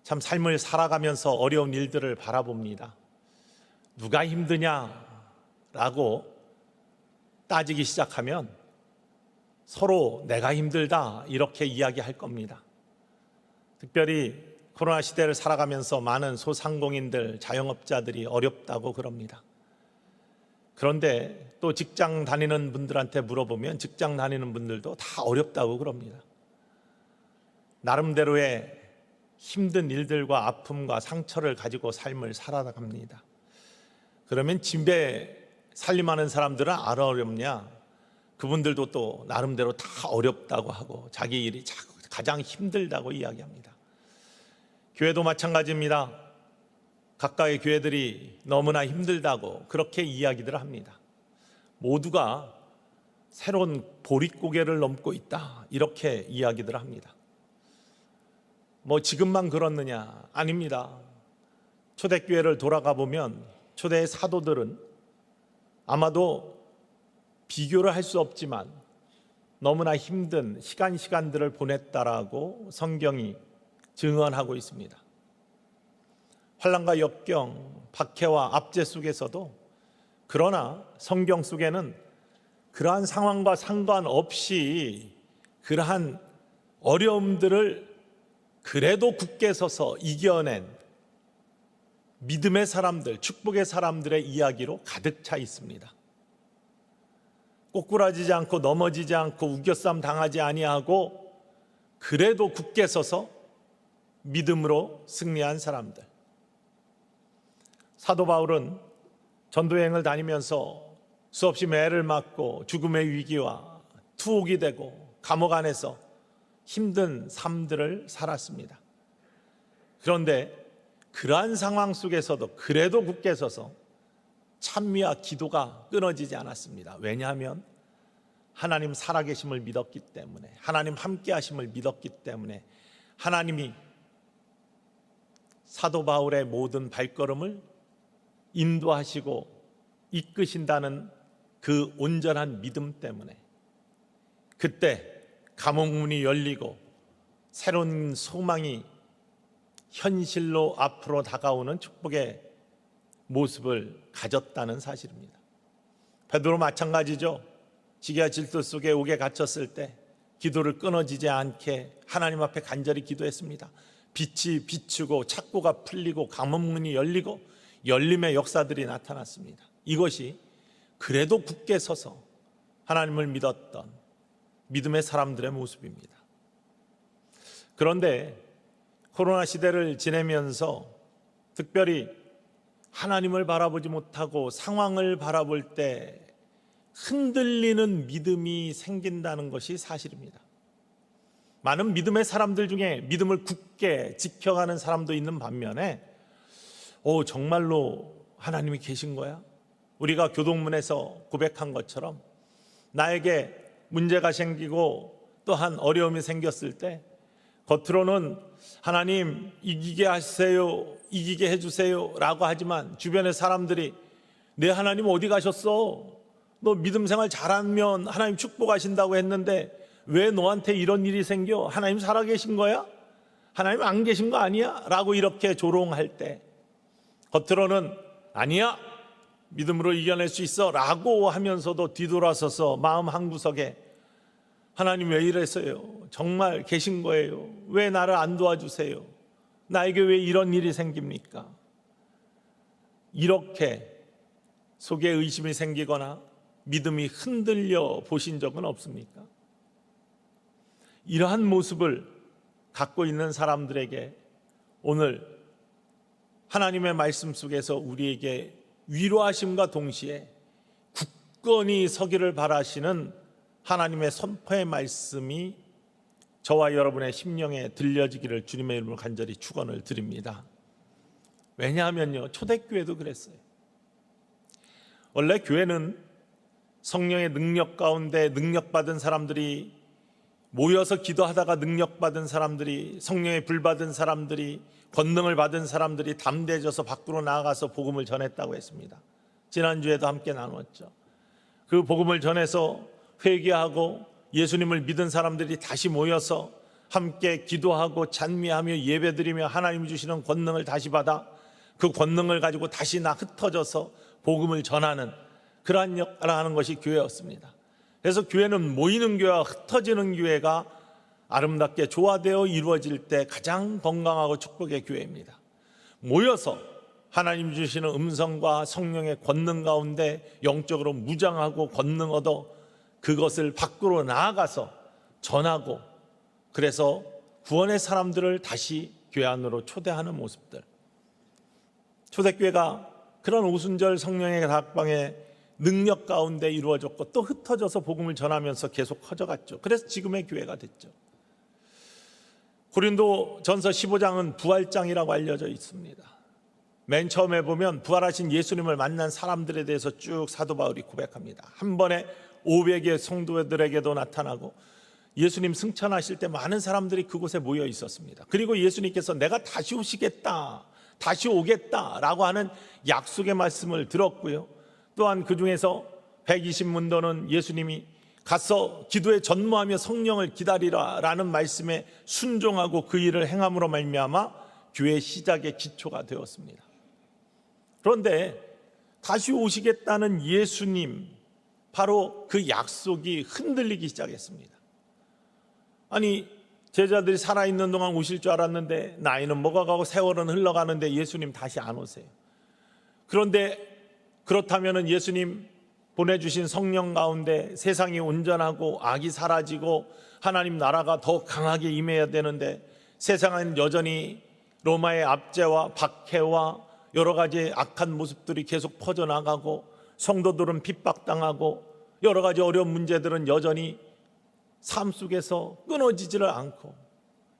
참 삶을 살아가면서 어려운 일들을 바라봅니다. 누가 힘드냐라고 따지기 시작하면 서로 내가 힘들다 이렇게 이야기할 겁니다. 특별히 코로나 시대를 살아가면서 많은 소상공인들, 자영업자들이 어렵다고 그럽니다. 그런데 또 직장 다니는 분들한테 물어보면 직장 다니는 분들도 다 어렵다고 그럽니다. 나름대로의 힘든 일들과 아픔과 상처를 가지고 삶을 살아갑니다. 그러면 집에 살림하는 사람들은 안 어렵냐? 그분들도 또 나름대로 다 어렵다고 하고 자기 일이 가장 힘들다고 이야기합니다. 교회도 마찬가지입니다. 각각의 교회들이 너무나 힘들다고 그렇게 이야기들 합니다. 모두가 새로운 보릿고개를 넘고 있다 이렇게 이야기들 합니다. 지금만 그렇느냐? 아닙니다. 초대교회를 돌아가 보면 초대의 사도들은 아마도 비교를 할 수 없지만 너무나 힘든 시간들을 보냈다라고 성경이 증언하고 있습니다. 환난과 역경, 박해와 압제 속에서도 그러나 성경 속에는 그러한 상황과 상관없이 그러한 어려움들을 그래도 굳게 서서 이겨낸 믿음의 사람들, 축복의 사람들의 이야기로 가득 차 있습니다. 꼬꾸라지지 않고 넘어지지 않고 우겨쌈 당하지 아니하고 그래도 굳게 서서 믿음으로 승리한 사람들. 사도 바울은 전도여행을 다니면서 수없이 매를 맞고 죽음의 위기와 투옥이 되고 감옥 안에서 힘든 삶들을 살았습니다. 그런데 그러한 상황 속에서도 그래도 굳게 서서 찬미와 기도가 끊어지지 않았습니다. 왜냐하면 하나님 살아계심을 믿었기 때문에, 하나님 함께 하심을 믿었기 때문에 하나님이 사도 바울의 모든 발걸음을 인도하시고 이끄신다는 그 온전한 믿음 때문에 그때 감옥문이 열리고 새로운 소망이 현실로 앞으로 다가오는 축복의 모습을 가졌다는 사실입니다. 베드로 마찬가지죠. 지게와 질투 속에 옥에 갇혔을 때 기도를 끊어지지 않게 하나님 앞에 간절히 기도했습니다. 빛이 비추고 착고가 풀리고 감옥문이 열리고 열림의 역사들이 나타났습니다. 이것이 그래도 굳게 서서 하나님을 믿었던 믿음의 사람들의 모습입니다. 그런데 코로나 시대를 지내면서 특별히 하나님을 바라보지 못하고 상황을 바라볼 때 흔들리는 믿음이 생긴다는 것이 사실입니다. 많은 믿음의 사람들 중에 믿음을 굳게 지켜가는 사람도 있는 반면에 정말로 하나님이 계신 거야? 우리가 교동문에서 고백한 것처럼 나에게 문제가 생기고 또한 어려움이 생겼을 때 겉으로는 하나님 이기게 하세요, 이기게 해주세요 라고 하지만 주변의 사람들이 내 하나님 어디 가셨어? 너 믿음 생활 잘하면 하나님 축복하신다고 했는데 왜 너한테 이런 일이 생겨? 하나님 살아계신 거야? 하나님 안 계신 거 아니야? 라고 이렇게 조롱할 때 겉으로는 아니야, 믿음으로 이겨낼 수 있어 라고 하면서도 뒤돌아서서 마음 한구석에 하나님 왜 이랬어요? 정말 계신 거예요? 왜 나를 안 도와주세요? 나에게 왜 이런 일이 생깁니까? 이렇게 속에 의심이 생기거나 믿음이 흔들려 보신 적은 없습니까? 이러한 모습을 갖고 있는 사람들에게 오늘 하나님의 말씀 속에서 우리에게 위로하심과 동시에 굳건히 서기를 바라시는 하나님의 선포의 말씀이 저와 여러분의 심령에 들려지기를 주님의 이름으로 간절히 축원을 드립니다. 왜냐하면요, 초대교회도 그랬어요. 원래 교회는 성령의 능력 가운데 능력받은 사람들이 모여서 기도하다가 능력받은 사람들이, 성령의 불 받은 사람들이, 권능을 받은 사람들이 담대해져서 밖으로 나아가서 복음을 전했다고 했습니다. 지난주에도 함께 나눴죠. 그 복음을 전해서 회개하고 예수님을 믿은 사람들이 다시 모여서 함께 기도하고 찬미하며 예배드리며 하나님 주시는 권능을 다시 받아 그 권능을 가지고 다시 흩어져서 복음을 전하는 그러한 역할을 하는 것이 교회였습니다. 그래서 교회는 모이는 교회와 흩어지는 교회가 아름답게 조화되어 이루어질 때 가장 건강하고 축복의 교회입니다. 모여서 하나님 주시는 음성과 성령의 권능 가운데 영적으로 무장하고 권능 얻어 그것을 밖으로 나아가서 전하고, 그래서 구원의 사람들을 다시 교회 안으로 초대하는 모습들. 초대교회가 그런 오순절 성령의 다락방의 능력 가운데 이루어졌고 또 흩어져서 복음을 전하면서 계속 커져갔죠. 그래서 지금의 교회가 됐죠. 고린도 전서 15장은 부활장이라고 알려져 있습니다. 맨 처음에 보면 부활하신 예수님을 만난 사람들에 대해서 쭉 사도 바울이 고백합니다. 한 번에 500의 성도들에게도 나타나고 예수님 승천하실 때 많은 사람들이 그곳에 모여 있었습니다. 그리고 예수님께서 내가 다시 오시겠다, 다시 오겠다라고 하는 약속의 말씀을 들었고요. 또한 그 중에서 120문도는 예수님이 가서 기도에 전무하며 성령을 기다리라라는 말씀에 순종하고 그 일을 행함으로 말미암아 교회 시작의 기초가 되었습니다. 그런데 다시 오시겠다는 예수님, 바로 그 약속이 흔들리기 시작했습니다. 아니, 제자들이 살아있는 동안 오실 줄 알았는데 나이는 먹어가고 세월은 흘러가는데 예수님 다시 안 오세요. 그런데 그렇다면 예수님 보내주신 성령 가운데 세상이 온전하고 악이 사라지고 하나님 나라가 더 강하게 임해야 되는데 세상은 여전히 로마의 압제와 박해와 여러 가지 악한 모습들이 계속 퍼져나가고 성도들은 핍박당하고 여러 가지 어려운 문제들은 여전히 삶 속에서 끊어지지를 않고,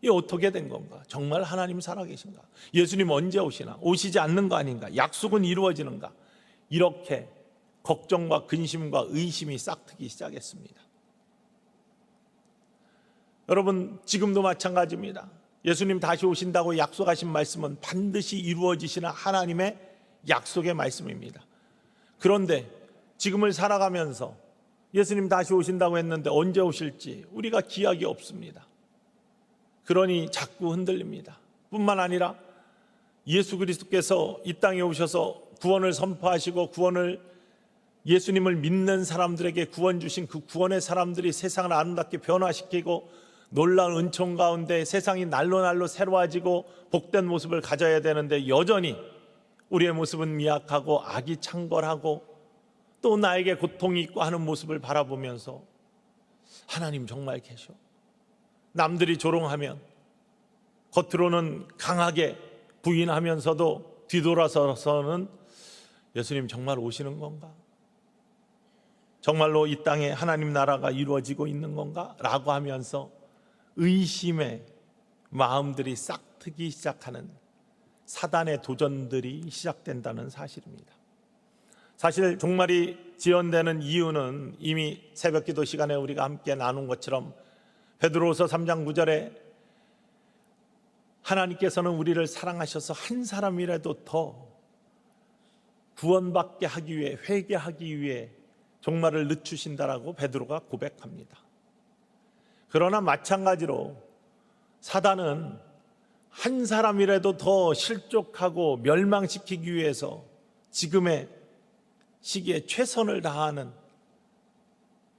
이 어떻게 된 건가? 정말 하나님 살아계신가? 예수님 언제 오시나? 오시지 않는 거 아닌가? 약속은 이루어지는가? 이렇게 걱정과 근심과 의심이 싹트기 시작했습니다. 여러분, 지금도 마찬가지입니다. 예수님 다시 오신다고 약속하신 말씀은 반드시 이루어지시는 하나님의 약속의 말씀입니다. 그런데 지금을 살아가면서 예수님 다시 오신다고 했는데 언제 오실지 우리가 기약이 없습니다. 그러니 자꾸 흔들립니다. 뿐만 아니라 예수 그리스도께서 이 땅에 오셔서 구원을 선포하시고 예수님을 믿는 사람들에게 구원 주신 그 구원의 사람들이 세상을 아름답게 변화시키고 놀라운 은총 가운데 세상이 날로 새로워지고 복된 모습을 가져야 되는데 여전히 우리의 모습은 미약하고 악이 창궐하고 또 나에게 고통이 있고 하는 모습을 바라보면서 하나님 정말 계셔? 남들이 조롱하면 겉으로는 강하게 부인하면서도 뒤돌아서서는 예수님 정말 오시는 건가? 정말로 이 땅에 하나님 나라가 이루어지고 있는 건가? 라고 하면서 의심의 마음들이 싹트기 시작하는 사단의 도전들이 시작된다는 사실입니다. 사실 종말이 지연되는 이유는 이미 새벽기도 시간에 우리가 함께 나눈 것처럼 베드로후서 3장 9절에 하나님께서는 우리를 사랑하셔서 한 사람이라도 더 구원받게 하기 위해, 회개하기 위해 종말을 늦추신다라고 베드로가 고백합니다. 그러나 마찬가지로 사단은 한 사람이라도 더 실족하고 멸망시키기 위해서 지금의 시기에 최선을 다하는,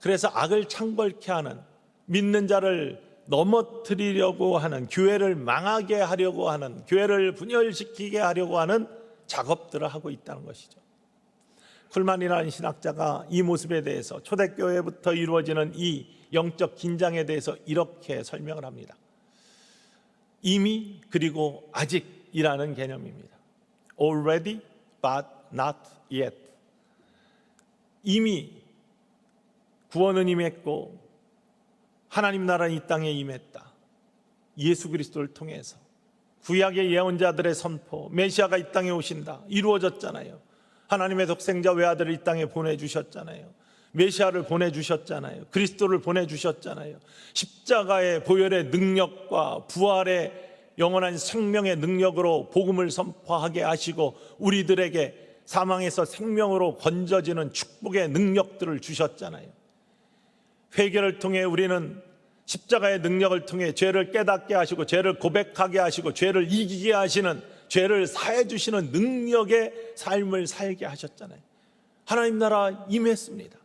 그래서 악을 창궐케 하는, 믿는 자를 넘어뜨리려고 하는, 교회를 망하게 하려고 하는, 교회를 분열시키게 하려고 하는 작업들을 하고 있다는 것이죠. 쿨만이라는 신학자가 이 모습에 대해서, 초대교회부터 이루어지는 이 영적 긴장에 대해서 이렇게 설명을 합니다. 이미 그리고 아직이라는 개념입니다. Already but not yet. 이미 구원은 임했고 하나님 나라는 이 땅에 임했다. 예수 그리스도를 통해서 구약의 예언자들의 선포, 메시아가 이 땅에 오신다, 이루어졌잖아요. 하나님의 독생자 외아들을 이 땅에 보내주셨잖아요. 메시아를 보내주셨잖아요. 그리스도를 보내주셨잖아요. 십자가의 보혈의 능력과 부활의 영원한 생명의 능력으로 복음을 선포하게 하시고 우리들에게 사망에서 생명으로 건져지는 축복의 능력들을 주셨잖아요. 회개를 통해 우리는 십자가의 능력을 통해 죄를 깨닫게 하시고 죄를 고백하게 하시고 죄를 이기게 하시는, 죄를 사해 주시는 능력의 삶을 살게 하셨잖아요. 하나님 나라 임했습니다.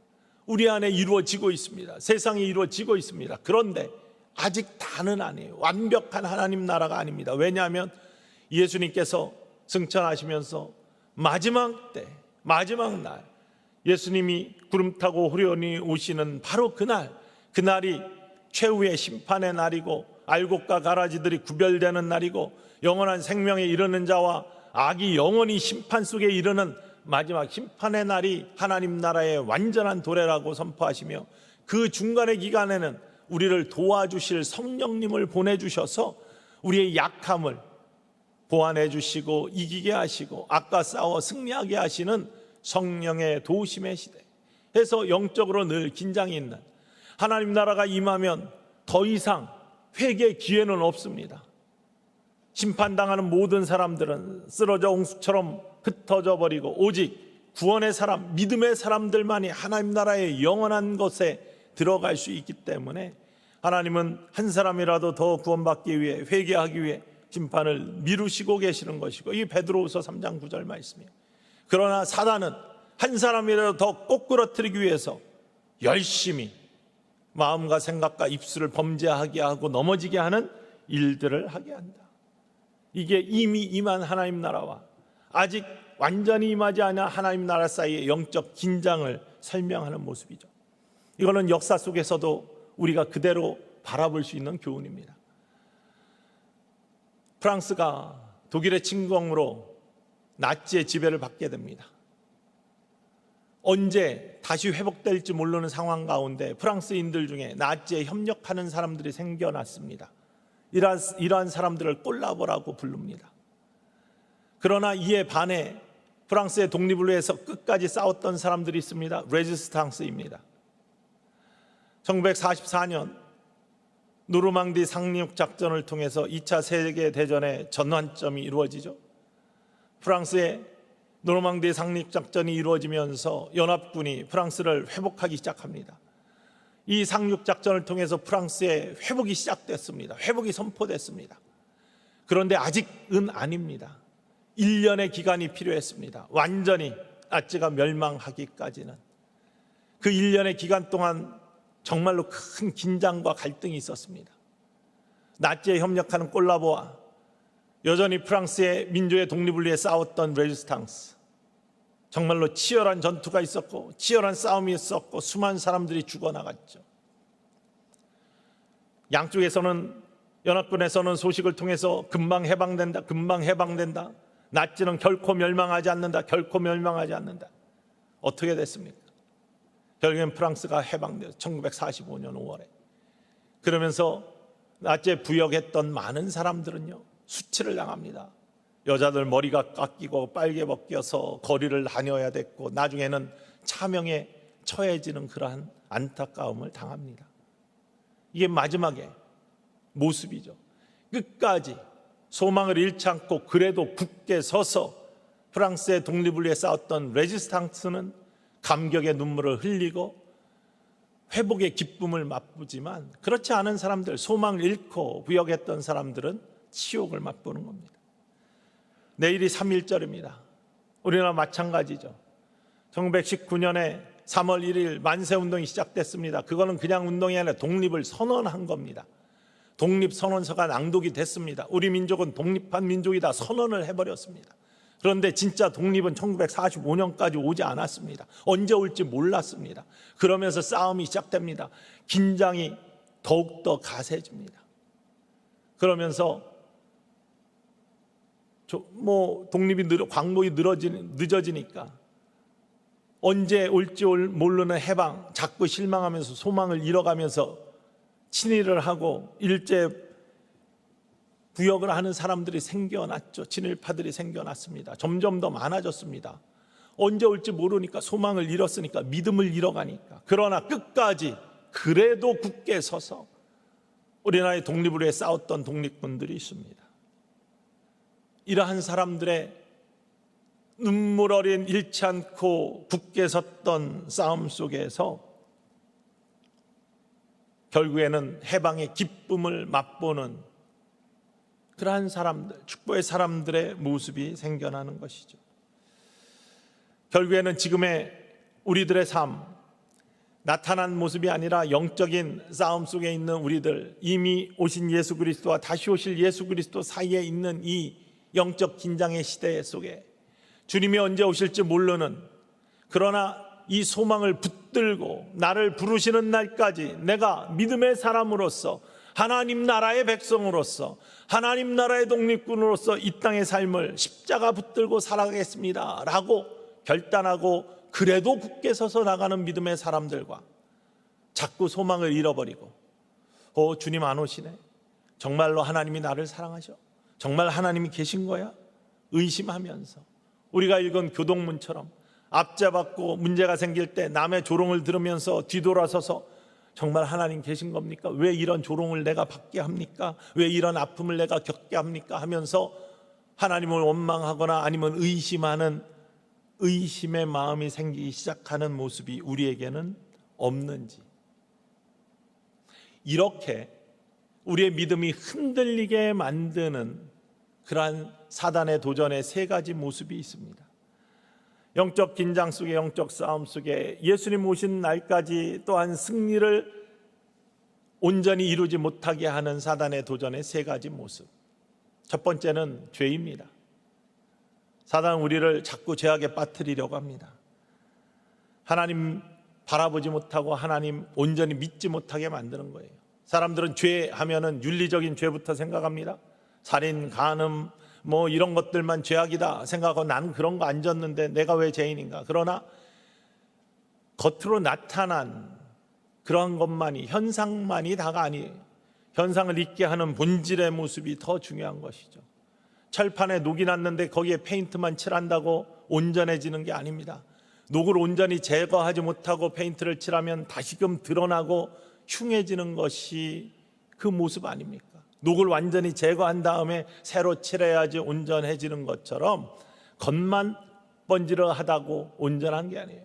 우리 안에 이루어지고 있습니다. 세상에 이루어지고 있습니다. 그런데 아직 다는 아니에요. 완벽한 하나님 나라가 아닙니다. 왜냐하면 예수님께서 승천하시면서 마지막 때, 마지막 날, 예수님이 구름 타고 호련히 오시는 바로 그날이 최후의 심판의 날이고, 알곡과 가라지들이 구별되는 날이고, 영원한 생명에 이르는 자와 악이 영원히 심판 속에 이르는 마지막 심판의 날이 하나님 나라의 완전한 도래라고 선포하시며, 그 중간의 기간에는 우리를 도와주실 성령님을 보내주셔서 우리의 약함을 보완해 주시고 이기게 하시고 악과 싸워 승리하게 하시는 성령의 도우심의 시대. 해서 영적으로 늘 긴장이 있는, 하나님 나라가 임하면 더 이상 회개 기회는 없습니다. 심판당하는 모든 사람들은 쓰러져 홍수처럼 흩어져 버리고, 오직 구원의 사람, 믿음의 사람들만이 하나님 나라의 영원한 것에 들어갈 수 있기 때문에 하나님은 한 사람이라도 더 구원받기 위해, 회개하기 위해 심판을 미루시고 계시는 것이고, 이 베드로후서 3장 9절 말씀이에요. 그러나 사단은 한 사람이라도 더 꼬꾸라뜨리기 위해서 열심히 마음과 생각과 입술을 범죄하게 하고 넘어지게 하는 일들을 하게 한다. 이게 이미 임한 하나님 나라와 아직 완전히 임하지 않은 하나님 나라 사이의 영적 긴장을 설명하는 모습이죠. 이거는 역사 속에서도 우리가 그대로 바라볼 수 있는 교훈입니다. 프랑스가 독일의 침공으로 나치의 지배를 받게 됩니다. 언제 다시 회복될지 모르는 상황 가운데 프랑스인들 중에 나치에 협력하는 사람들이 생겨났습니다. 이러한 사람들을 콜라보라고 부릅니다. 그러나 이에 반해 프랑스의 독립을 위해서 끝까지 싸웠던 사람들이 있습니다. 레지스탕스입니다. 1944년 노르망디 상륙 작전을 통해서 2차 세계대전의 전환점이 이루어지죠. 프랑스의 노르망디 상륙 작전이 이루어지면서 연합군이 프랑스를 회복하기 시작합니다. 이 상륙 작전을 통해서 프랑스의 회복이 시작됐습니다. 회복이 선포됐습니다. 그런데 아직은 아닙니다. 1년의 기간이 필요했습니다. 완전히 나치가 멸망하기까지는. 그 1년의 기간 동안 정말로 큰 긴장과 갈등이 있었습니다. 나치에 협력하는 콜라보와 여전히 프랑스의 민주의 독립을 위해 싸웠던 레지스탕스, 정말로 치열한 전투가 있었고 치열한 싸움이 있었고 수많은 사람들이 죽어나갔죠. 양쪽에서는, 연합군에서는 소식을 통해서 금방 해방된다, 금방 해방된다, 나치는 결코 멸망하지 않는다, 결코 멸망하지 않는다. 어떻게 됐습니까? 결국엔 프랑스가 해방되었어요. 1945년 5월에. 그러면서 나치에 부역했던 많은 사람들은요, 수치를 당합니다. 여자들 머리가 깎이고 빨개 벗겨서 거리를 다녀야 됐고, 나중에는 차명에 처해지는 그러한 안타까움을 당합니다. 이게 마지막의 모습이죠. 끝까지 소망을 잃지 않고 그래도 굳게 서서 프랑스의 독립을 위해 싸웠던 레지스탕스는 감격의 눈물을 흘리고 회복의 기쁨을 맛보지만, 그렇지 않은 사람들, 소망을 잃고 부역했던 사람들은 치욕을 맛보는 겁니다. 내일이 3.1절입니다. 우리나라 마찬가지죠. 1919년에 3월 1일 만세운동이 시작됐습니다. 그거는 그냥 운동이 아니라 독립을 선언한 겁니다. 독립선언서가 낭독이 됐습니다. 우리 민족은 독립한 민족이다 선언을 해버렸습니다. 그런데 진짜 독립은 1945년까지 오지 않았습니다. 언제 올지 몰랐습니다. 그러면서 싸움이 시작됩니다. 긴장이 더욱더 가세집니다. 그러면서 독립이 광복이 늦어지니까 언제 올지 모르는 해방, 자꾸 실망하면서 소망을 잃어가면서 친일을 하고 일제 부역을 하는 사람들이 생겨났죠. 친일파들이 생겨났습니다. 점점 더 많아졌습니다. 언제 올지 모르니까, 소망을 잃었으니까, 믿음을 잃어가니까. 그러나 끝까지 그래도 굳게 서서 우리나라의 독립을 위해 싸웠던 독립군들이 있습니다. 이러한 사람들의 눈물 어린 잃지 않고 굳게 섰던 싸움 속에서 결국에는 해방의 기쁨을 맛보는 그러한 사람들, 축복의 사람들의 모습이 생겨나는 것이죠. 결국에는 지금의 우리들의 삶, 나타난 모습이 아니라 영적인 싸움 속에 있는 우리들, 이미 오신 예수 그리스도와 다시 오실 예수 그리스도 사이에 있는 이 영적 긴장의 시대 속에 주님이 언제 오실지 모르는, 그러나 이 소망을 붙들고 나를 부르시는 날까지 내가 믿음의 사람으로서, 하나님 나라의 백성으로서, 하나님 나라의 독립군으로서 이 땅의 삶을 십자가 붙들고 살아가겠습니다 라고 결단하고 그래도 굳게 서서 나가는 믿음의 사람들과 자꾸 소망을 잃어버리고 주님 안 오시네, 정말로 하나님이 나를 사랑하셔, 정말 하나님이 계신 거야, 의심하면서 우리가 읽은 교동문처럼 앞잡았고 문제가 생길 때 남의 조롱을 들으면서 뒤돌아서서 정말 하나님 계신 겁니까? 왜 이런 조롱을 내가 받게 합니까? 왜 이런 아픔을 내가 겪게 합니까? 하면서 하나님을 원망하거나 아니면 의심하는 의심의 마음이 생기기 시작하는 모습이 우리에게는 없는지, 이렇게 우리의 믿음이 흔들리게 만드는 그러한 사단의 도전의 세 가지 모습이 있습니다. 영적 긴장 속에, 영적 싸움 속에 예수님 오신 날까지 또한 승리를 온전히 이루지 못하게 하는 사단의 도전의 세 가지 모습. 첫 번째는 죄입니다. 사단은 우리를 자꾸 죄악에 빠뜨리려고 합니다. 하나님 바라보지 못하고 하나님 온전히 믿지 못하게 만드는 거예요. 사람들은 죄 하면은 윤리적인 죄부터 생각합니다. 살인, 간음 뭐 이런 것들만 죄악이다 생각하고 나는 그런 거 안 졌는데 내가 왜 죄인인가. 그러나 겉으로 나타난 그런 것만이, 현상만이 다가 아니에요. 현상을 잊게 하는 본질의 모습이 더 중요한 것이죠. 철판에 녹이 났는데 거기에 페인트만 칠한다고 온전해지는 게 아닙니다. 녹을 온전히 제거하지 못하고 페인트를 칠하면 다시금 드러나고 흉해지는 것이 그 모습 아닙니까? 녹을 완전히 제거한 다음에 새로 칠해야지 온전해지는 것처럼 겉만 번지르하다고 온전한 게 아니에요.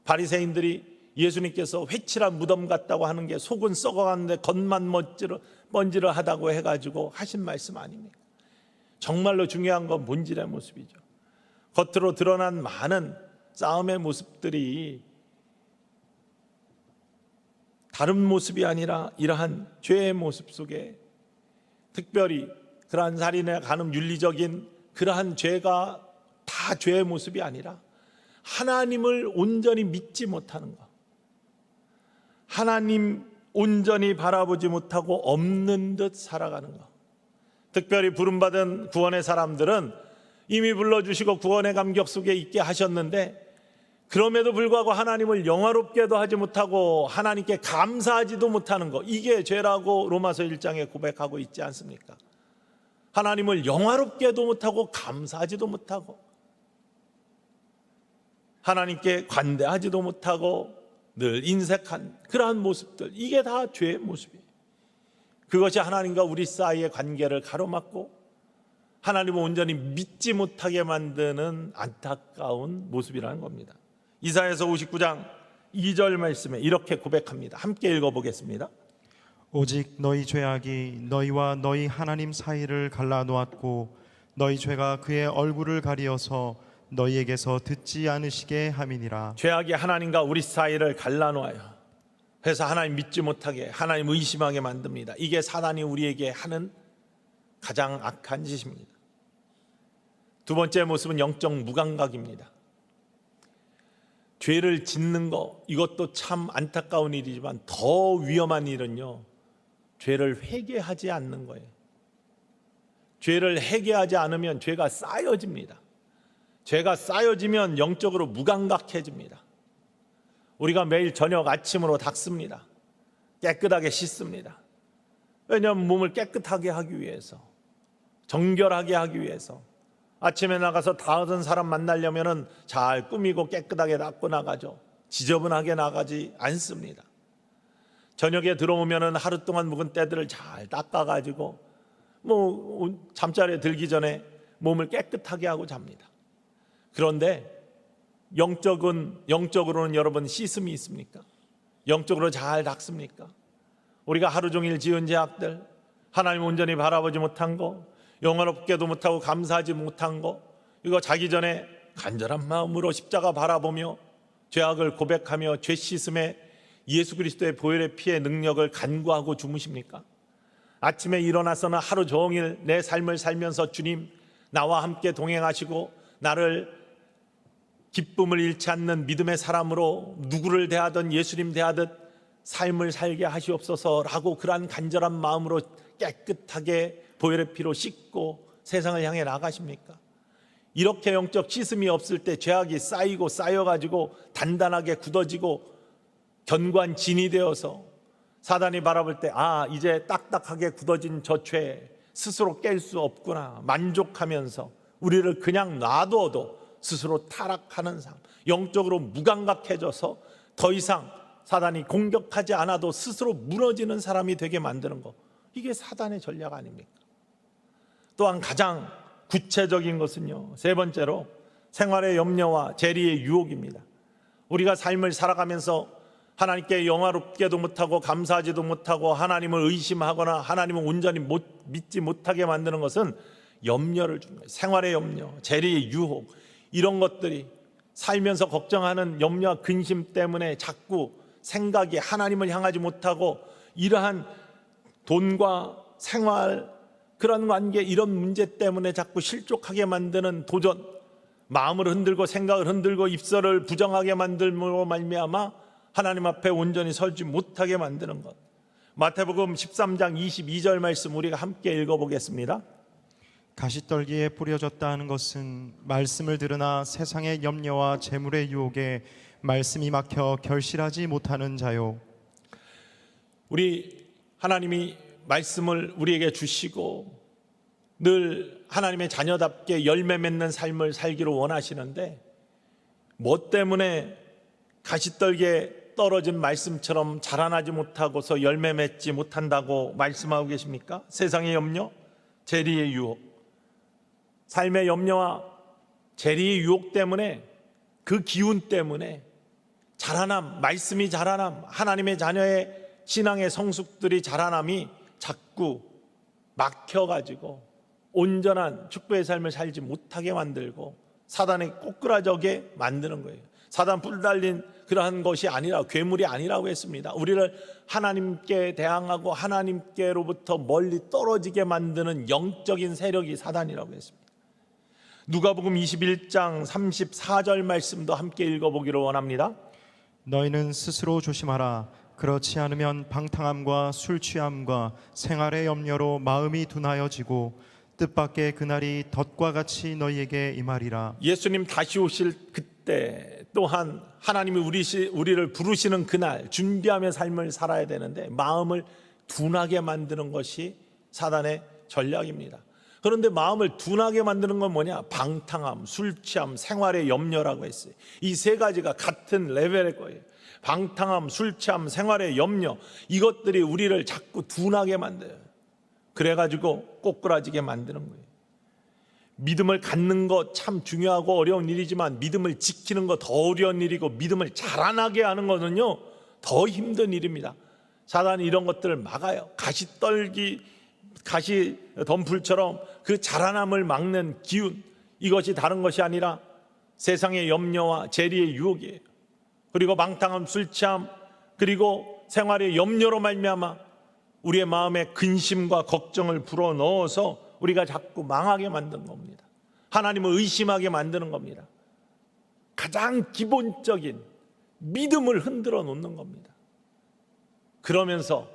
바리새인들이 예수님께서 회칠한 무덤 같다고 하는 게 속은 썩어가는데 겉만 번지르하다고 해가지고 하신 말씀 아닙니까? 정말로 중요한 건 본질의 모습이죠. 겉으로 드러난 많은 싸움의 모습들이 다른 모습이 아니라 이러한 죄의 모습 속에, 특별히 그러한 살인에 가는 윤리적인 그러한 죄가 다 죄의 모습이 아니라 하나님을 온전히 믿지 못하는 것, 하나님 온전히 바라보지 못하고 없는 듯 살아가는 것. 특별히 부름받은 구원의 사람들은 이미 불러주시고 구원의 감격 속에 있게 하셨는데 그럼에도 불구하고 하나님을 영화롭게도 하지 못하고 하나님께 감사하지도 못하는 것, 이게 죄라고 로마서 1장에 고백하고 있지 않습니까? 하나님을 영화롭게도 못하고 감사하지도 못하고 하나님께 관대하지도 못하고 늘 인색한 그러한 모습들, 이게 다 죄의 모습이에요. 그것이 하나님과 우리 사이의 관계를 가로막고 하나님을 온전히 믿지 못하게 만드는 안타까운 모습이라는 겁니다. 이사야서 59장 2절 말씀에 이렇게 고백합니다. 함께 읽어보겠습니다. 오직 너희 죄악이 너희와 너희 하나님 사이를 갈라놓았고 너희 죄가 그의 얼굴을 가리어서 너희에게서 듣지 않으시게 함이니라. 죄악이 하나님과 우리 사이를 갈라놓아요. 그래서 하나님 믿지 못하게, 하나님 의심하게 만듭니다. 이게 사단이 우리에게 하는 가장 악한 짓입니다. 두 번째 모습은 영적 무감각입니다. 죄를 짓는 거, 이것도 참 안타까운 일이지만 더 위험한 일은요, 죄를 회개하지 않는 거예요. 죄를 회개하지 않으면 죄가 쌓여집니다. 죄가 쌓여지면 영적으로 무감각해집니다. 우리가 매일 저녁 아침으로 닦습니다. 깨끗하게 씻습니다. 왜냐하면 몸을 깨끗하게 하기 위해서, 정결하게 하기 위해서. 아침에 나가서 다른 사람 만나려면 잘 꾸미고 깨끗하게 닦고 나가죠. 지저분하게 나가지 않습니다. 저녁에 들어오면 하루 동안 묵은 때들을 잘 닦아가지고 잠자리에 들기 전에 몸을 깨끗하게 하고 잡니다. 그런데 영적으로는 여러분 씻음이 있습니까? 영적으로 잘 닦습니까? 우리가 하루 종일 지은 죄악들, 하나님 온전히 바라보지 못한 거, 영원롭게도 못하고 감사하지 못한 거, 이거 자기 전에 간절한 마음으로 십자가 바라보며 죄악을 고백하며 죄 씻음에 예수 그리스도의 보혈의 피의 능력을 간구하고 주무십니까? 아침에 일어나서는 하루 종일 내 삶을 살면서 주님 나와 함께 동행하시고 나를 기쁨을 잃지 않는 믿음의 사람으로 누구를 대하든 예수님 대하듯 삶을 살게 하시옵소서라고 그러한 간절한 마음으로 깨끗하게 보혈의 피로 씻고 세상을 향해 나가십니까? 이렇게 영적 씻음이 없을 때 죄악이 쌓이고 쌓여가지고 단단하게 굳어지고 견고한 진이 되어서 사단이 바라볼 때 이제 딱딱하게 굳어진 저 죄 스스로 깰 수 없구나 만족하면서 우리를 그냥 놔둬도 스스로 타락하는 삶, 영적으로 무감각해져서 더 이상 사단이 공격하지 않아도 스스로 무너지는 사람이 되게 만드는 거, 이게 사단의 전략 아닙니까? 또한 가장 구체적인 것은요, 세 번째로 생활의 염려와 재리의 유혹입니다. 우리가 삶을 살아가면서 하나님께 영화롭게도 못하고 감사하지도 못하고 하나님을 의심하거나 하나님을 온전히 믿지 못하게 만드는 것은 염려를 주는 거예요. 생활의 염려, 재리의 유혹, 이런 것들이 살면서 걱정하는 염려와 근심 때문에 자꾸 생각이 하나님을 향하지 못하고 이러한 돈과 생활, 그런 관계, 이런 문제 때문에 자꾸 실족하게 만드는 도전, 마음을 흔들고 생각을 흔들고 입술을 부정하게 만들므로 말미암아 하나님 앞에 온전히 설지 못하게 만드는 것. 마태복음 13장 22절 말씀 우리가 함께 읽어보겠습니다. 가시떨기에 뿌려졌다 하는 것은 말씀을 들으나 세상의 염려와 재물의 유혹에 말씀이 막혀 결실하지 못하는 자요. 우리 하나님이 말씀을 우리에게 주시고 늘 하나님의 자녀답게 열매 맺는 삶을 살기를 원하시는데 뭐 때문에 가시떨기에 떨어진 말씀처럼 자라나지 못하고서 열매 맺지 못한다고 말씀하고 계십니까? 세상의 염려, 재리의 유혹, 삶의 염려와 재리의 유혹 때문에, 그 기운 때문에 자라남, 말씀이 자라남, 하나님의 자녀의 신앙의 성숙들이 자라남이 자꾸 막혀가지고 온전한 축복의 삶을 살지 못하게 만들고 사단에 꼬꾸라져게 만드는 거예요. 사단 뿔 달린 그러한 것이 아니라, 괴물이 아니라고 했습니다. 우리를 하나님께 대항하고 하나님께로부터 멀리 떨어지게 만드는 영적인 세력이 사단이라고 했습니다. 누가복음 21장 34절 말씀도 함께 읽어보기를 원합니다. 너희는 스스로 조심하라. 그렇지 않으면 방탕함과 술 취함과 생활의 염려로 마음이 둔하여지고 뜻밖의 그날이 덫과 같이 너희에게 임하리라. 예수님 다시 오실 그때 또한 하나님이 우리를 부르시는 그날 준비하며 삶을 살아야 되는데 마음을 둔하게 만드는 것이 사단의 전략입니다. 그런데 마음을 둔하게 만드는 건 뭐냐? 방탕함, 술 취함, 생활의 염려라고 했어요. 이 세 가지가 같은 레벨의 거예요. 방탕함, 술 취함, 생활의 염려, 이것들이 우리를 자꾸 둔하게 만들어요. 그래가지고 꼬꾸라지게 만드는 거예요. 믿음을 갖는 것 참 중요하고 어려운 일이지만 믿음을 지키는 것 더 어려운 일이고 믿음을 자라나게 하는 것은요 더 힘든 일입니다. 사단이 이런 것들을 막아요. 가시 덤불처럼 그 자라남을 막는 기운, 이것이 다른 것이 아니라 세상의 염려와 재리의 유혹이에요. 그리고 방탕함, 술 취함, 그리고 생활의 염려로 말미암아 우리의 마음에 근심과 걱정을 불어넣어서 우리가 자꾸 망하게 만드는 겁니다. 하나님을 의심하게 만드는 겁니다. 가장 기본적인 믿음을 흔들어 놓는 겁니다. 그러면서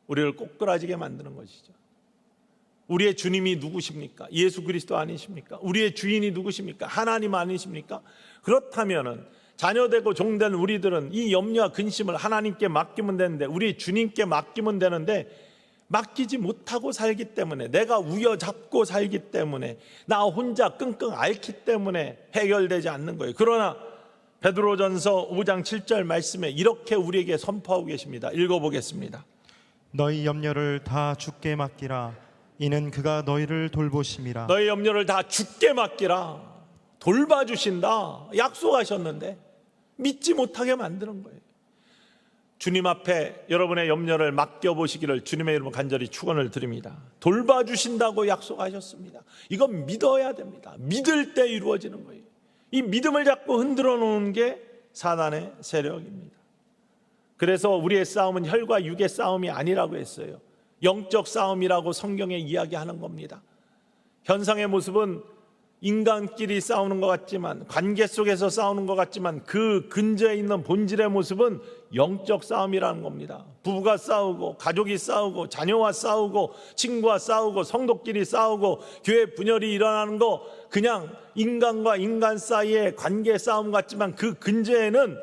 우리를 꼬꾸라지게 만드는 것이죠. 우리의 주님이 누구십니까? 예수 그리스도 아니십니까? 우리의 주인이 누구십니까? 하나님 아니십니까? 그렇다면은 자녀되고 종된 우리들은 이 염려와 근심을 하나님께 맡기면 되는데, 우리 주님께 맡기면 되는데 맡기지 못하고 살기 때문에, 내가 우여잡고 살기 때문에, 나 혼자 끙끙 앓기 때문에 해결되지 않는 거예요. 그러나 베드로전서 5장 7절 말씀에 이렇게 우리에게 선포하고 계십니다. 읽어보겠습니다. 너희 염려를 다 주께 맡기라. 이는 그가 너희를 돌보심이라. 너희 염려를 다 주께 맡기라. 돌봐주신다 약속하셨는데 믿지 못하게 만드는 거예요. 주님 앞에 여러분의 염려를 맡겨보시기를 주님의 이름으로 간절히 축원을 드립니다. 돌봐주신다고 약속하셨습니다. 이건 믿어야 됩니다. 믿을 때 이루어지는 거예요. 이 믿음을 자꾸 흔들어 놓은 게 사단의 세력입니다. 그래서 우리의 싸움은 혈과 육의 싸움이 아니라고 했어요. 영적 싸움이라고 성경에 이야기하는 겁니다. 현상의 모습은 인간끼리 싸우는 것 같지만, 관계 속에서 싸우는 것 같지만, 그 근저에 있는 본질의 모습은 영적 싸움이라는 겁니다. 부부가 싸우고, 가족이 싸우고, 자녀와 싸우고, 친구와 싸우고, 성도끼리 싸우고, 교회 분열이 일어나는 거 그냥 인간과 인간 사이의 관계 싸움 같지만, 그 근저에는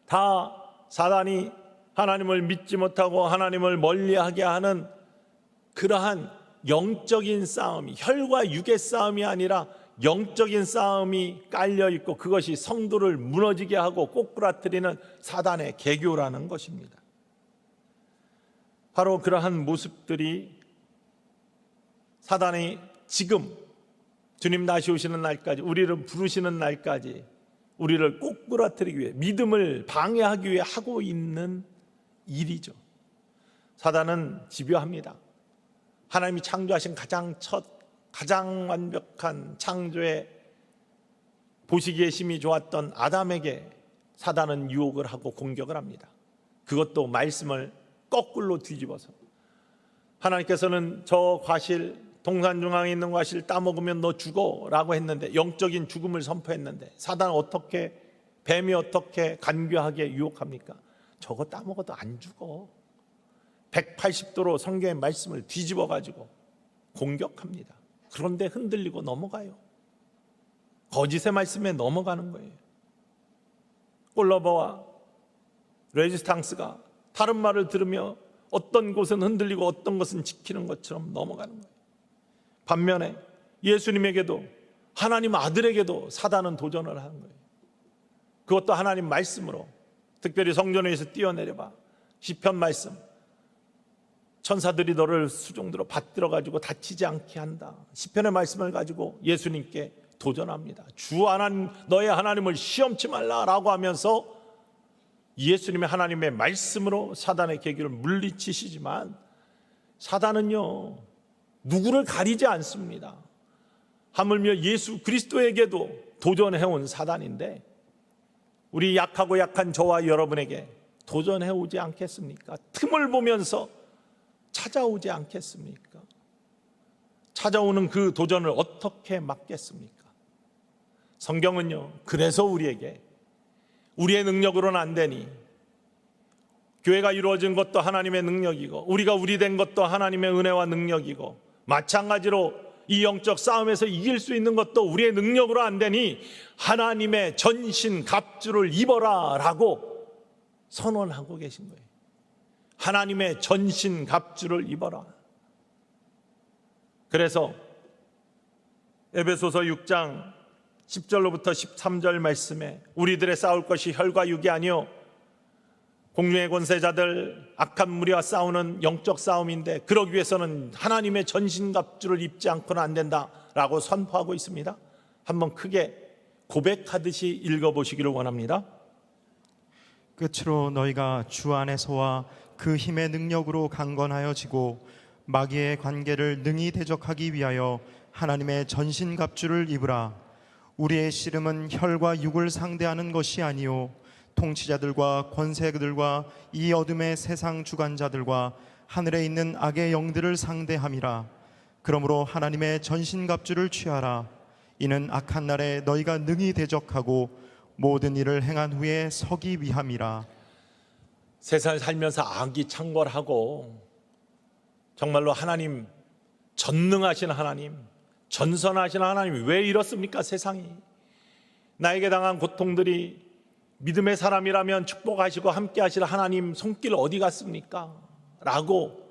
다 사단이 하나님을 믿지 못하고 하나님을 멀리하게 하는 그러한 영적인 싸움이, 혈과 육의 싸움이 아니라 영적인 싸움이 깔려있고, 그것이 성도를 무너지게 하고 꼬꾸라뜨리는 사단의 계교라는 것입니다. 바로 그러한 모습들이 사단이 지금 주님 다시 오시는 날까지, 우리를 부르시는 날까지 우리를 꼬꾸라뜨리기 위해, 믿음을 방해하기 위해 하고 있는 일이죠. 사단은 집요합니다. 하나님이 창조하신 가장 완벽한 창조의 보시기에 심히 좋았던 아담에게 사단은 유혹을 하고 공격을 합니다. 그것도 말씀을 거꾸로 뒤집어서, 하나님께서는 저 과실, 동산 중앙에 있는 과실 따먹으면 너 죽어 라고 했는데, 영적인 죽음을 선포했는데, 사단은 어떻게, 뱀이 어떻게 간교하게 유혹합니까? 저거 따먹어도 안 죽어. 180도로 성경의 말씀을 뒤집어 가지고 공격합니다. 그런데 흔들리고 넘어가요. 거짓의 말씀에 넘어가는 거예요. 꼴러버와 레지스탕스가 다른 말을 들으며 어떤 곳은 흔들리고 어떤 것은 지키는 것처럼 넘어가는 거예요. 반면에 예수님에게도, 하나님 아들에게도 사단은 도전을 하는 거예요. 그것도 하나님 말씀으로, 특별히 성전에서 뛰어내려봐, 시편 말씀, 천사들이 너를 수종들어 받들어 가지고 다치지 않게 한다, 시편의 말씀을 가지고 예수님께 도전합니다. 주 하나님, 너의 하나님을 시험치 말라라고 하면서 예수님의 하나님의 말씀으로 사단의 계기를 물리치시지만, 사단은요 누구를 가리지 않습니다. 하물며 예수 그리스도에게도 도전해온 사단인데, 우리 약하고 약한 저와 여러분에게 도전해오지 않겠습니까? 틈을 보면서 찾아오지 않겠습니까? 찾아오는 그 도전을 어떻게 막겠습니까? 성경은요, 그래서 우리에게, 우리의 능력으로는 안 되니, 교회가 이루어진 것도 하나님의 능력이고, 우리가 우리 된 것도 하나님의 은혜와 능력이고, 마찬가지로 이 영적 싸움에서 이길 수 있는 것도 우리의 능력으로 안 되니 하나님의 전신 갑주를 입어라 라고 선언하고 계신 거예요. 하나님의 전신 갑주를 입어라. 그래서 에베소서 6장 10절로부터 13절 말씀에, 우리들의 싸울 것이 혈과 육이 아니요 공중의 권세자들, 악한 무리와 싸우는 영적 싸움인데, 그러기 위해서는 하나님의 전신갑주를 입지 않고는 안 된다라고 선포하고 있습니다. 한번 크게 고백하듯이 읽어보시기를 원합니다. 끝으로 너희가 주 안에서와 그 힘의 능력으로 강건하여지고 마귀의 관계를 능히 대적하기 위하여 하나님의 전신갑주를 입으라. 우리의 씨름은 혈과 육을 상대하는 것이 아니요 통치자들과 권세들과 이 어둠의 세상 주관자들과 하늘에 있는 악의 영들을 상대함이라. 그러므로 하나님의 전신갑주를 취하라. 이는 악한 날에 너희가 능히 대적하고 모든 일을 행한 후에 서기 위함이라. 세상을 살면서 악이 창궐하고, 정말로 하나님, 전능하신 하나님, 전선하신 하나님이 왜 이렇습니까? 세상이 나에게 당한 고통들이 믿음의 사람이라면 축복하시고 함께 하실 하나님 손길 어디 갔습니까? 라고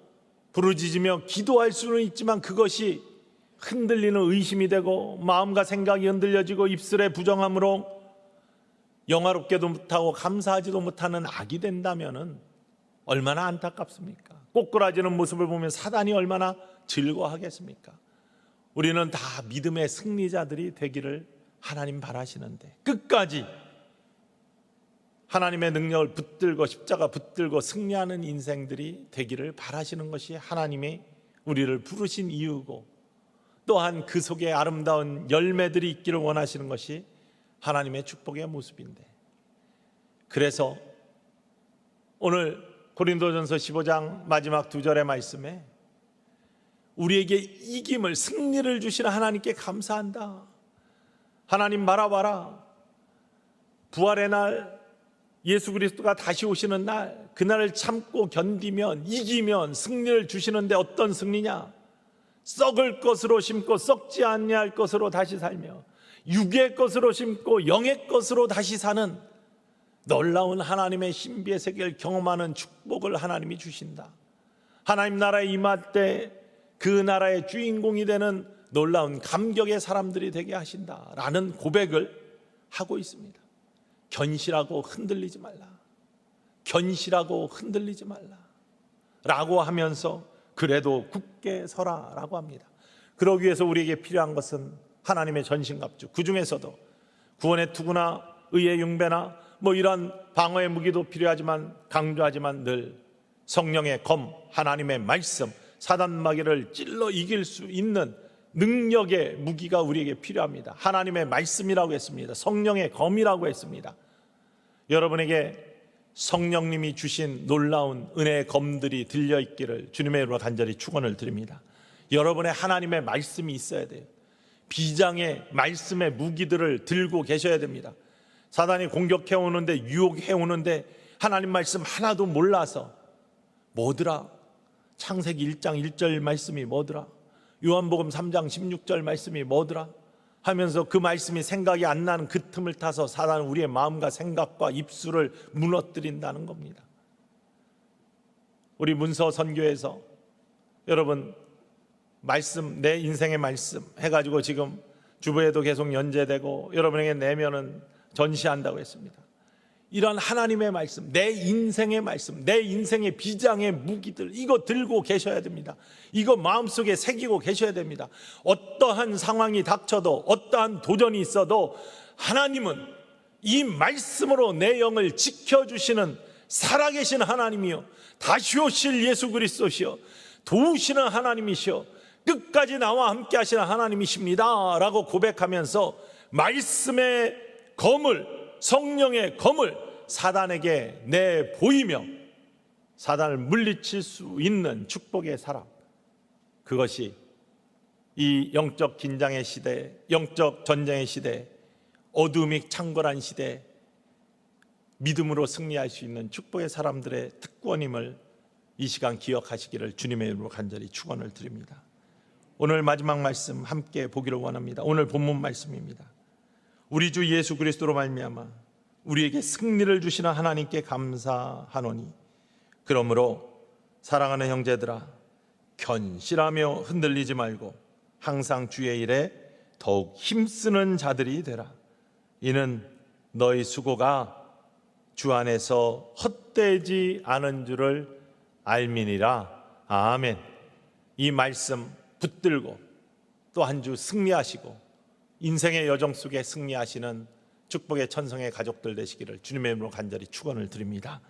부르짖으며 기도할 수는 있지만, 그것이 흔들리는 의심이 되고 마음과 생각이 흔들려지고 입술의 부정함으로 영화롭게도 못하고 감사하지도 못하는 악이 된다면 얼마나 안타깝습니까? 꼬꾸라지는 모습을 보면 사단이 얼마나 즐거워하겠습니까? 우리는 다 믿음의 승리자들이 되기를 하나님 바라시는데, 끝까지 하나님의 능력을 붙들고 십자가 붙들고 승리하는 인생들이 되기를 바라시는 것이 하나님이 우리를 부르신 이유고, 또한 그 속에 아름다운 열매들이 있기를 원하시는 것이 하나님의 축복의 모습인데, 그래서 오늘 고린도전서 15장 마지막 2절의 말씀에 우리에게 이김을, 승리를 주시는 하나님께 감사한다. 하나님 바라봐라. 부활의 날, 예수 그리스도가 다시 오시는 날, 그날을 참고 견디면, 이기면 승리를 주시는데 어떤 승리냐? 썩을 것으로 심고 썩지 아니할 것으로 다시 살며 육의 것으로 심고 영의 것으로 다시 사는 놀라운 하나님의 신비의 세계를 경험하는 축복을 하나님이 주신다. 하나님 나라에 임할 때 그 나라의 주인공이 되는 놀라운 감격의 사람들이 되게 하신다라는 고백을 하고 있습니다. 견실하고 흔들리지 말라. 견실하고 흔들리지 말라 라고 하면서 그래도 굳게 서라 라고 합니다. 그러기 위해서 우리에게 필요한 것은 하나님의 전신갑주, 그 중에서도 구원의 투구나 의의 융배나 이런 방어의 무기도 필요하지만 강조하지만 늘 성령의 검, 하나님의 말씀, 사단 마귀를 찔러 이길 수 있는 능력의 무기가 우리에게 필요합니다. 하나님의 말씀이라고 했습니다. 성령의 검이라고 했습니다. 여러분에게 성령님이 주신 놀라운 은혜의 검들이 들려있기를 주님의 이름으로 간절히 축원을 드립니다. 여러분의 하나님의 말씀이 있어야 돼요. 비장의 말씀의 무기들을 들고 계셔야 됩니다. 사단이 공격해 오는데, 유혹해 오는데 하나님 말씀 하나도 몰라서 뭐더라? 창세기 1장 1절 말씀이 뭐더라? 요한복음 3장 16절 말씀이 뭐더라? 하면서 그 말씀이 생각이 안 나는 그 틈을 타서 사단은 우리의 마음과 생각과 입술을 무너뜨린다는 겁니다. 우리 문서 선교에서 여러분 말씀, 내 인생의 말씀 해가지고 지금 주부에도 계속 연재되고 여러분에게 내면은 전시한다고 했습니다. 이런 하나님의 말씀, 내 인생의 말씀, 내 인생의 비장의 무기들, 이거 들고 계셔야 됩니다. 이거 마음속에 새기고 계셔야 됩니다. 어떠한 상황이 닥쳐도, 어떠한 도전이 있어도 하나님은 이 말씀으로 내 영을 지켜주시는 살아계신 하나님이요, 다시 오실 예수 그리스도시요, 도우시는 하나님이시요, 끝까지 나와 함께 하시는 하나님이십니다 라고 고백하면서 말씀의 검을, 성령의 검을 사단에게 내보이며 사단을 물리칠 수 있는 축복의 사람, 그것이 이 영적 긴장의 시대, 영적 전쟁의 시대, 어둠이 창궐한 시대 믿음으로 승리할 수 있는 축복의 사람들의 특권임을 이 시간 기억하시기를 주님의 이름으로 간절히 축원을 드립니다. 오늘 마지막 말씀 함께 보기를 원합니다. 오늘 본문 말씀입니다. 우리 주 예수 그리스도로 말미암아 우리에게 승리를 주시는 하나님께 감사하노니 그러므로 사랑하는 형제들아 견실하며 흔들리지 말고 항상 주의 일에 더욱 힘쓰는 자들이 되라. 이는 너희 수고가 주 안에서 헛되지 않은 줄을 알미니라. 아멘. 이 말씀 붙들고 또 한 주 승리하시고 인생의 여정 속에 승리하시는 축복의 천성의 가족들 되시기를 주님의 이름으로 간절히 축원을 드립니다.